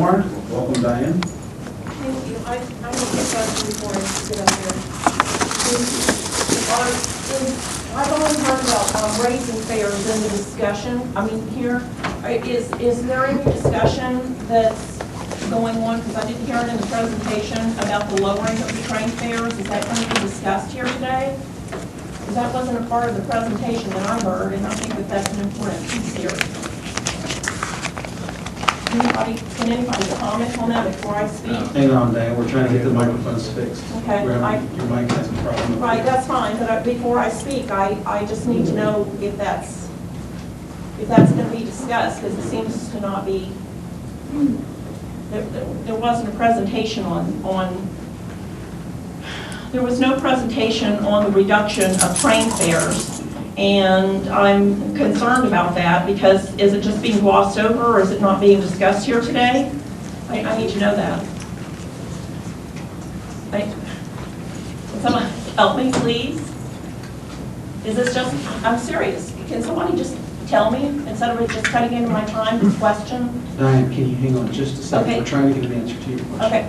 Walmart. Welcome, Diane. Thank you. I have a question before I sit up here. I've only heard about raising fares in the discussion. I mean, here, is there any discussion that's going on? Because I didn't hear it in the presentation about the lowering of the train fares. Is that going to be discussed here today? Because that wasn't a part of the presentation that I heard, and I think that that's an important piece here. Can anybody comment on that before I speak? Hang on, Diane, we're trying to get the microphones fixed. Okay. Your mic has a problem. Right, that's fine, but before I speak, I just need to know if that's going to be discussed, because it seems to not be, there wasn't a presentation there was no presentation on the reduction of train fares, and I'm concerned about that, because is it just being glossed over, or is it not being discussed here today? I need to know that. Can someone help me, please? Is this just, I'm serious, can somebody just tell me, instead of just cutting into my time with question? Diane, can you hang on just a second? Okay. We're trying to get an answer to your question. Okay.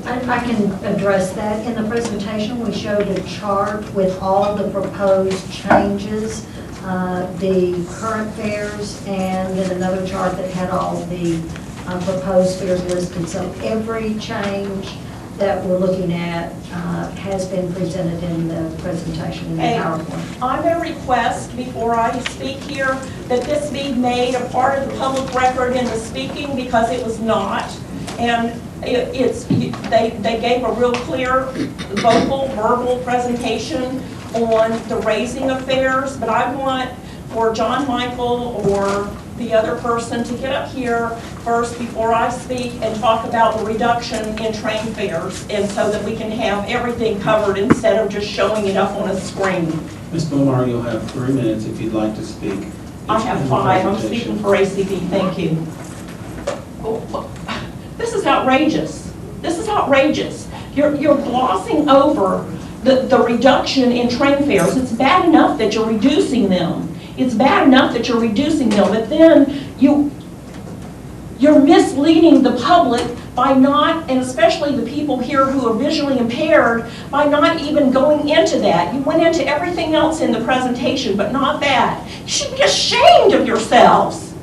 I can address that. In the presentation, we showed a chart with all the proposed changes, the current fares, and then another chart that had all the proposed fares listed. So every change that we're looking at has been presented in the presentation in the PowerPoint. I'm going to request, before I speak here, that this be made a part of the public record in the speaking, because it was not. And they gave a real clear verbal presentation on the raising of fares, but I want for John Michael or the other person to get up here first before I speak and talk about the reduction in train fares, and so that we can have everything covered instead of just showing it up on a screen. Ms. Bomar, you'll have 3 minutes if you'd like to speak. I have 5. I'm speaking for ACB. Thank you. This is outrageous. This is outrageous. You're glossing over the reduction in train fares. It's bad enough that you're reducing them. It's bad enough that you're reducing them, but then you're misleading the public by not, and especially the people here who are visually impaired, by not even going into that. You went into everything else in the presentation, but not that. You should be ashamed of yourselves.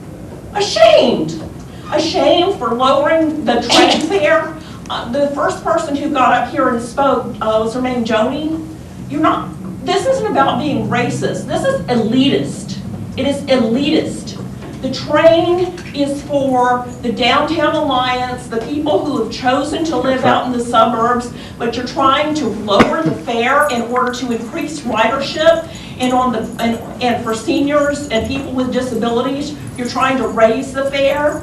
Ashamed. Ashamed for lowering the train fare. The first person who got up here and spoke, was her name Joni? This isn't about being racist. This is elitist. It is elitist. The train is for the Downtown Alliance, the people who have chosen to live out in the suburbs, but you're trying to lower the fare in order to increase ridership, and for seniors and people with disabilities, you're trying to raise the fare.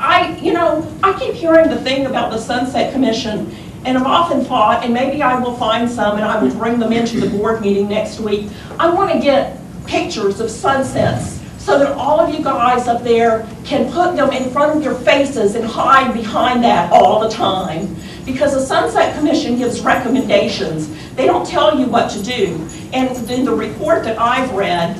I keep hearing the thing about the Sunset Commission, and I've often thought, and maybe I will find some and I will bring them into the board meeting next week. I want to get pictures of sunsets so that all of you guys up there can put them in front of your faces and hide behind that all the time. Because the Sunset Commission gives recommendations. They don't tell you what to do. And in the report that I've read,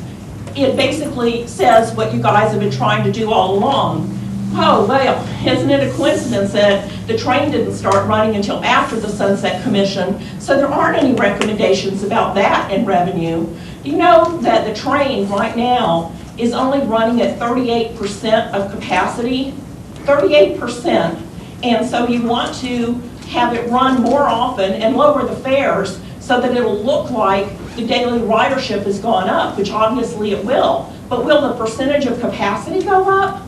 it basically says what you guys have been trying to do all along. Oh, well, isn't it a coincidence that the train didn't start running until after the Sunset Commission, so there aren't any recommendations about that in revenue. You know that the train right now is only running at 38% of capacity, 38%. And so you want to have it run more often and lower the fares so that it'll look like the daily ridership has gone up, which obviously it will. But will the percentage of capacity go up?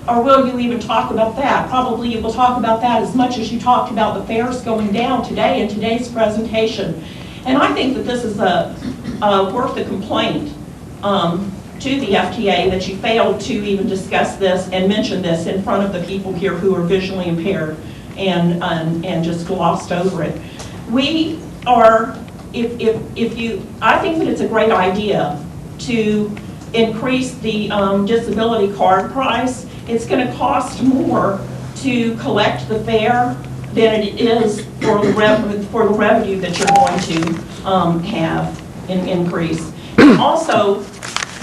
Or will you even talk about that? Probably you will talk about that as much as you talked about the fares going down today in today's presentation. And I think that this is worth a complaint to the FTA that you failed to even discuss this and mention this in front of the people here who are visually impaired and just glossed over it. We are, I think that it's a great idea to increase the disability card price. It's going to cost more to collect the fare than it is for the revenue that you're going to have in increase. Also,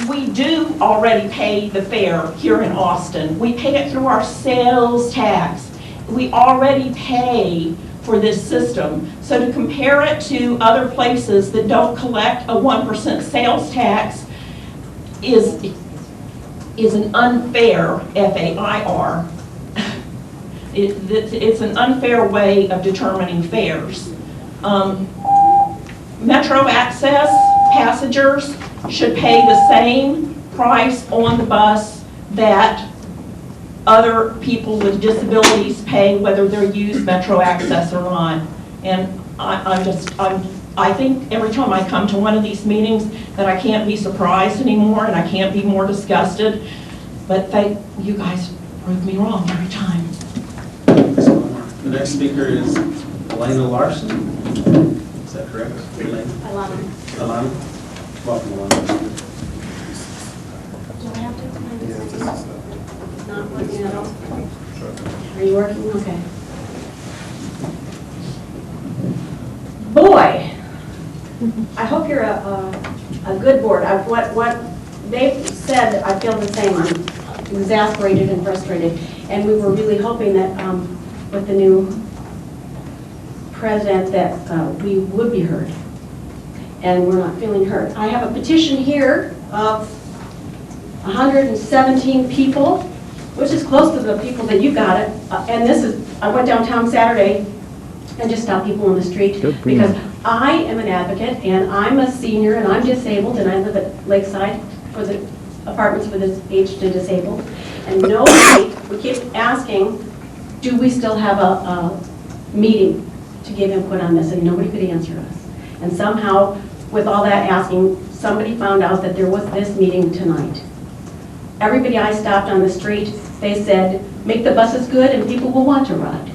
we do already pay the fare here in Austin. We pay it through our sales tax. We already pay for this system. So to compare it to other places that don't collect a 1% sales tax is an unfair, F-A-I-R. It's an unfair way of determining fares. Metro Access passengers should pay the same price on the bus that other people with disabilities pay, whether they're used Metro Access or not. And I think every time I come to one of these meetings that I can't be surprised anymore and I can't be more disgusted. But you guys prove me wrong every time. The next speaker is Elena Larson. Is that correct? Elena? Alana. Welcome, Alana. Do I have to? Not working at all? Are you working? Okay. Boy, I hope you're a good board. What they've said, I feel the same. I'm exasperated and frustrated. And we were really hoping that with the new president that we would be heard. And we're not feeling heard. I have a petition here of 117 people, which is close to the people that you got it. And this is, I went downtown Saturday and just stopped people on the street because I am an advocate and I'm a senior and I'm disabled and I live at Lakeside for the apartments for the aged and disabled. And nobody, we keep asking, do we still have a meeting to give input on this? And nobody could answer us. And somehow, with all that asking, somebody found out that there was this meeting tonight. Everybody I stopped on the street, they said, make the buses good and people will want to ride.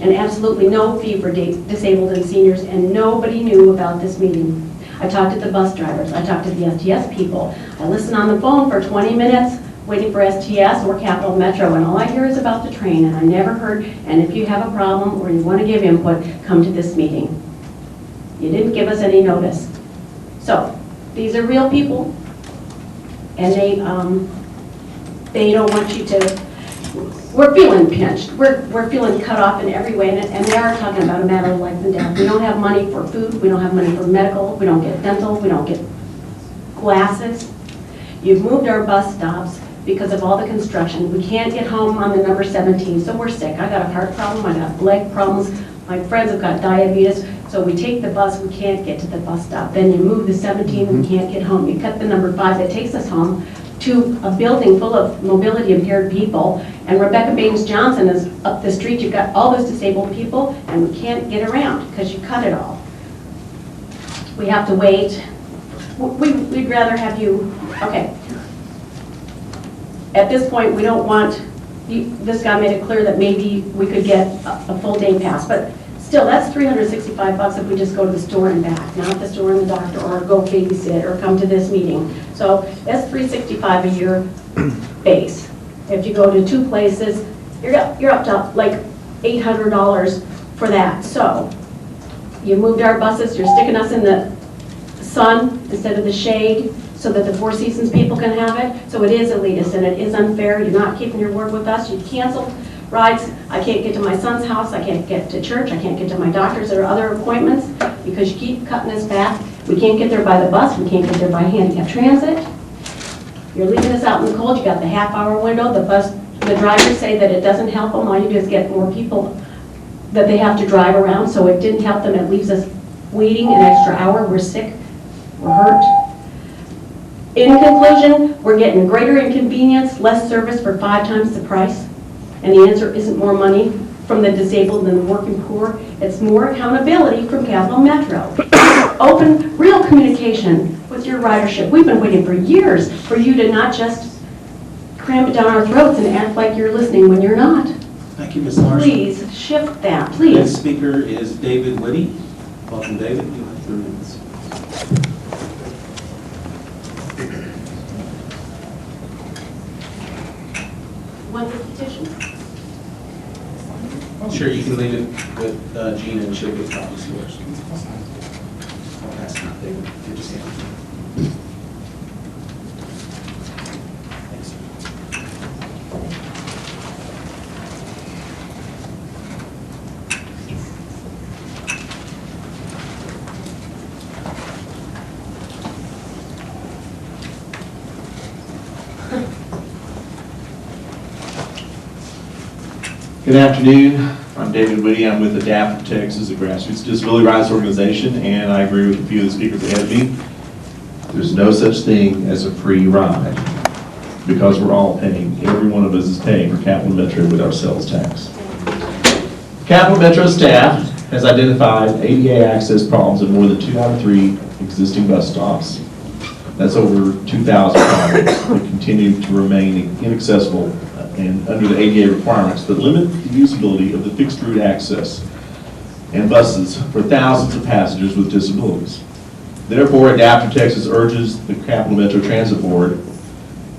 And absolutely no fee for disabled and seniors, and nobody knew about this meeting. I talked to the bus drivers, I talked to the STS people. I listened on the phone for 20 minutes waiting for STS or Capital Metro, and all I hear is about the train, and I never heard, and if you have a problem or you want to give input, come to this meeting. You didn't give us any notice. So, these are real people, and they don't want you to, we're feeling pinched. We're feeling cut off in every way, and they are talking about a matter of life and death. We don't have money for food, we don't have money for medical, we don't get dental, we don't get glasses. You've moved our bus stops because of all the construction. We can't get home on the number 17, so we're sick. I got a heart problem, I got leg problems, my friends have got diabetes, so we take the bus, we can't get to the bus stop. Then you move the 17, we can't get home. You cut the number 5 that takes us home to a building full of mobility impaired people, and Rebecca Baines Johnson is up the street. You've got all those disabled people, and we can't get around because you cut it all. We have to wait. We'd rather have you, okay. At this point, we don't want, this guy made it clear that maybe we could get a full day pass, but still, that's $365 if we just go to the store and back, not the store and the doctor, or go babysit, or come to this meeting. So that's $365 a year base. If you go to 2 places, you're up to like $800 for that. So you moved our buses, you're sticking us in the sun instead of the shade so that the Four Seasons people can have it. So it is elitist and it is unfair. You're not keeping your word with us. You canceled rides. I can't get to my son's house. I can't get to church. I can't get to my doctor's or other appointments because you keep cutting us back. We can't get there by the bus. We can't get there by handicap transit. You're leaving us out in the cold. You got the half-hour window. The drivers say that it doesn't help them. All you do is get more people that they have to drive around. So it didn't help them. It leaves us waiting an extra hour. We're sick. We're hurt. In conclusion, we're getting greater inconvenience, less service for 5 times the price. And the answer isn't more money from the disabled and the working poor. It's more accountability from Capital Metro. Open, real communication with your ridership. We've been waiting for years for you to not just cram it down our throats and act like you're listening when you're not. Thank you, Ms. Larson. Please shift that, Next please. speaker is David Whitty. Welcome, David. You have 3 minutes. Want the petition? Sure, you can leave it with Gina and she'll get copies to us. Oh, that's not David. You just have Good afternoon. I'm David Whitty. I'm with Adapt for Texas, a grassroots disability rights organization, and I agree with a few of the speakers ahead of me. There's no such thing as a free ride because we're all paying, every one of us is paying for Capital Metro with our sales tax. Capital Metro staff has identified ADA access problems at more than 2 out of 3 existing bus stops. That's over 2,000 cars that continue to remain inaccessible and under the ADA requirements that limit the usability of the fixed route access and buses for thousands of passengers with disabilities. Therefore, Adapt for Texas urges the Capital Metro Transit Board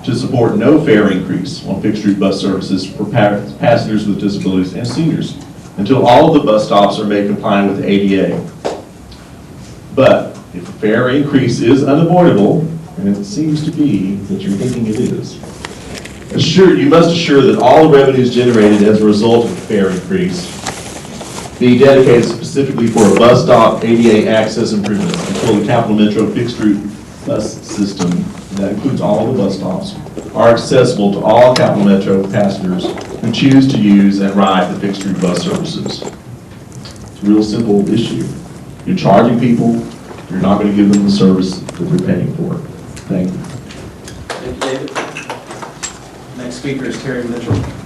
to support no fare increase on fixed route bus services for passengers with disabilities and seniors until all of the bus stops are made compliant with the ADA. But if a fare increase is unavoidable, and it seems to be that you're thinking it is, you must assure that all the revenues generated as a result of the fare increase be dedicated specifically for a bus stop ADA access improvements until the Capital Metro fixed route bus system, that includes all of the bus stops, are accessible to all Capital Metro passengers who choose to use and ride the fixed route bus services. It's a real simple issue. You're charging people, you're not going to give them the service that they're paying for. Thank you. Thank you, David. Next speaker is Terry Mitchell.